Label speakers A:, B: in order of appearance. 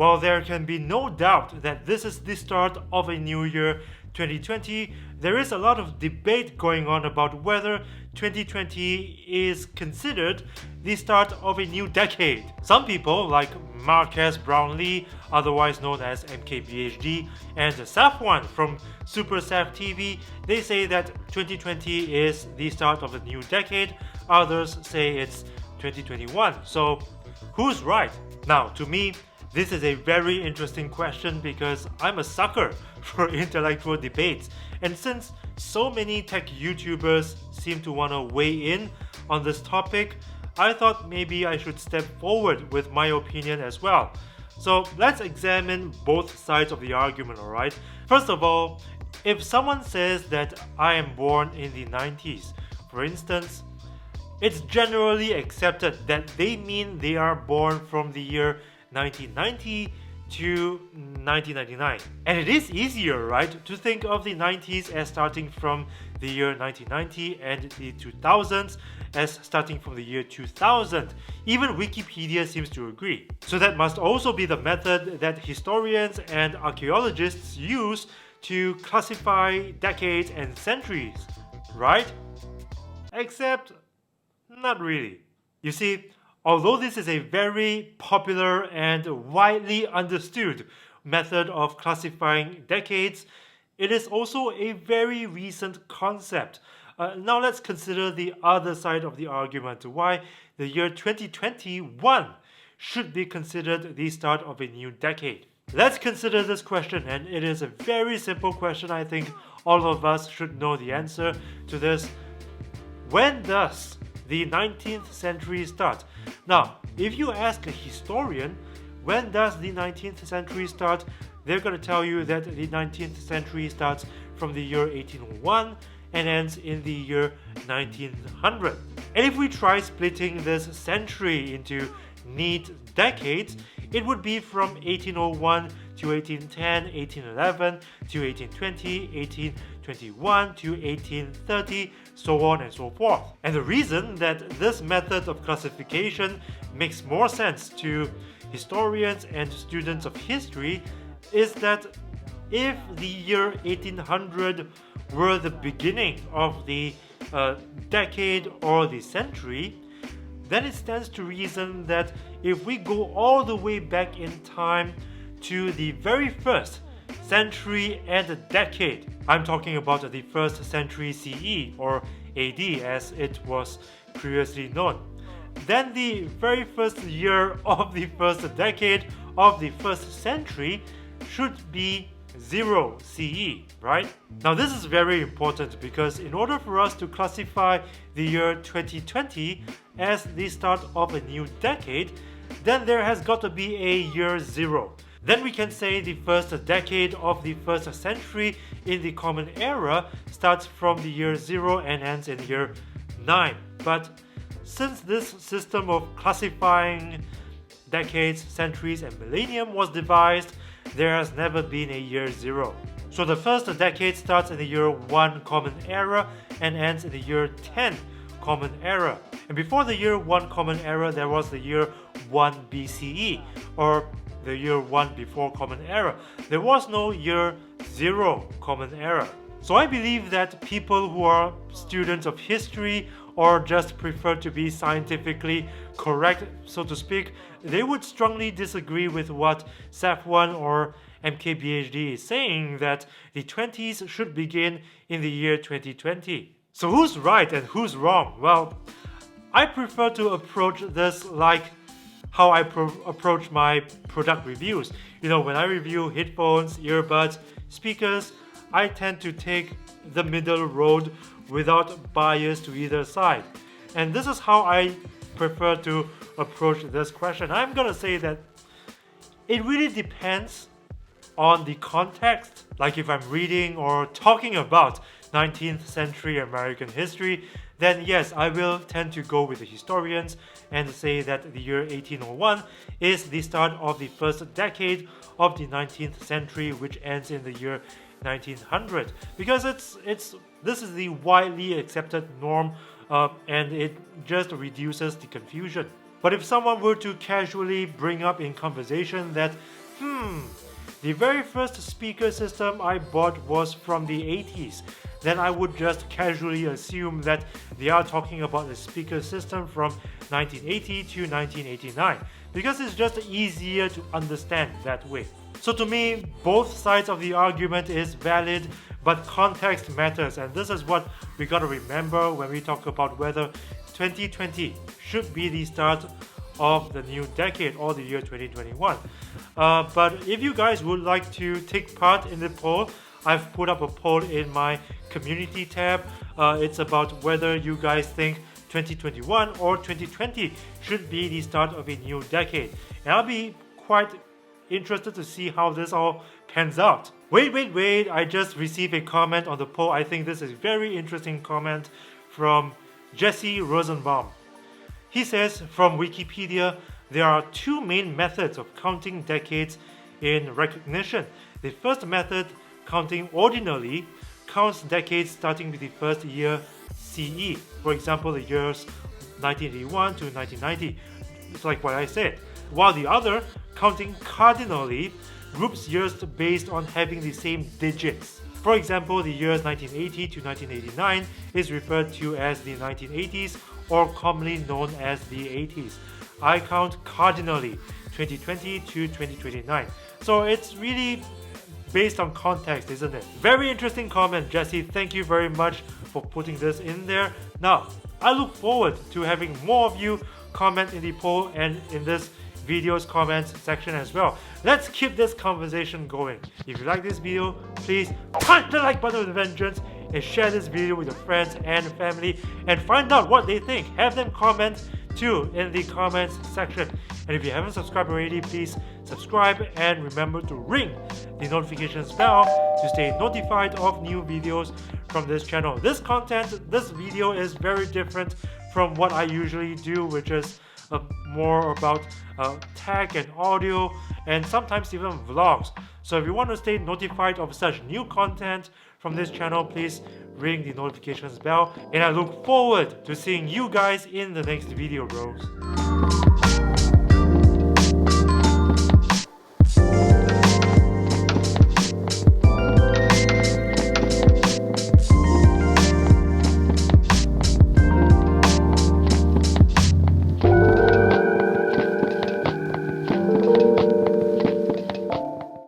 A: While there can be no doubt that this is the start of a new year, 2020, there is a lot of debate going on about whether 2020 is considered the start of a new decade. Some people, like Marques Brownlee, otherwise known as MKBHD, and Saf1 from SuperSaf TV, they say that 2020 is the start of a new decade. Others say it's 2021. So, who's right? Now, to me, this is a very interesting question because I'm a sucker for intellectual debates, and since so many tech YouTubers seem to want to weigh in on this topic, I thought maybe I should step forward with my opinion as well. So let's examine both sides of the argument, alright? First of all, if someone says that I am born in the 90s, for instance, it's generally accepted that they mean they are born from the year 1990 to 1999. And it is easier, right, to think of the 90s as starting from the year 1990 and the 2000s as starting from the year 2000. Even Wikipedia seems to agree. So that must also be the method that historians and archaeologists use to classify decades and centuries, right? Except, not really. You see, although this is a very popular and widely understood method of classifying decades, it is also a very recent concept. Now let's consider the other side of the argument, why the year 2021 should be considered the start of a new decade. Let's consider this question, and it is a very simple question. I think all of us should know the answer to this. When does the 19th century start? Now, if you ask a historian, when does the 19th century start? They're going to tell you that the 19th century starts from the year 1801 and ends in the year 1900. And if we try splitting this century into neat decades, it would be from 1801 to 1810, 1811 to 1820, 1821 to 1830, so on and so forth. And the reason that this method of classification makes more sense to historians and students of history is that if the year 1800 were the beginning of the decade or the century, then it stands to reason that if we go all the way back in time to the very first century and a decade, I'm talking about the first century CE or AD as it was previously known, then the very first year of the first decade of the first century should be 0 CE, right? Now this is very important because in order for us to classify the year 2020 as the start of a new decade, then there has got to be a year 0. Then we can say the first decade of the first century in the Common Era starts from the year 0 and ends in year 9. But since this system of classifying decades, centuries, and millennium was devised, there has never been a year 0. So the first decade starts in the year 1 Common Era and ends in the year 10 Common Era. And before the year 1 Common Era, there was the year 1 BCE, or the year 1 before Common Era. There was no year 0 Common Era. So I believe that people who are students of history or just prefer to be scientifically correct, so to speak, they would strongly disagree with what Saf1 or MKBHD is saying, that the 20s should begin in the year 2020. So who's right and who's wrong? Well, I prefer to approach this like how I approach my product reviews. You know, when I review headphones, earbuds, speakers, I tend to take the middle road without bias to either side. And this is how I prefer to approach this question. I'm gonna say that it really depends on the context. Like if I'm reading or talking about 19th century American history, then yes, I will tend to go with the historians and say that the year 1801 is the start of the first decade of the 19th century, which ends in the year 1900, because this is the widely accepted norm, and it just reduces the confusion. But if someone were to casually bring up in conversation that The very first speaker system I bought was from the 80s. Then I would just casually assume that they are talking about a speaker system from 1980 to 1989 because it's just easier to understand that way. So to me, both sides of the argument is valid, but context matters, and this is what we gotta remember when we talk about whether 2020 should be the start of the new decade or the year 2021. But if you guys would like to take part in the poll, I've put up a poll in my community tab. It's about whether you guys think 2021 or 2020 should be the start of a new decade. And I'll be quite interested to see how this all pans out. Wait, I just received a comment on the poll. I think this is a very interesting comment from Jesse Rosenbaum. He says, from Wikipedia, there are two main methods of counting decades in recognition. The first method, counting ordinally, counts decades starting with the first year CE. For example, the years 1981 to 1990. It's like what I said. While the other, counting cardinally, groups years based on having the same digits. For example, the years 1980 to 1989 is referred to as the 1980s, or commonly known as the 80s. I count cardinally 2020 to 2029. So it's really based on context, isn't it? Very interesting comment, Jesse. Thank you very much for putting this in there. Now, I look forward to having more of you comment in the poll and in this video's comments section as well. Let's keep this conversation going. If you like this video, please punch the like button with a vengeance and share this video with your friends and family and find out what they think. Have them comment too in the comments section. And if you haven't subscribed already, please subscribe and remember to ring the notifications bell to stay notified of new videos from this channel. This video is very different from what I usually do, which is more about tech and audio and sometimes even vlogs. So if you want to stay notified of such new content from this channel, please ring the notifications bell, and I look forward to seeing you guys in the next video, bros.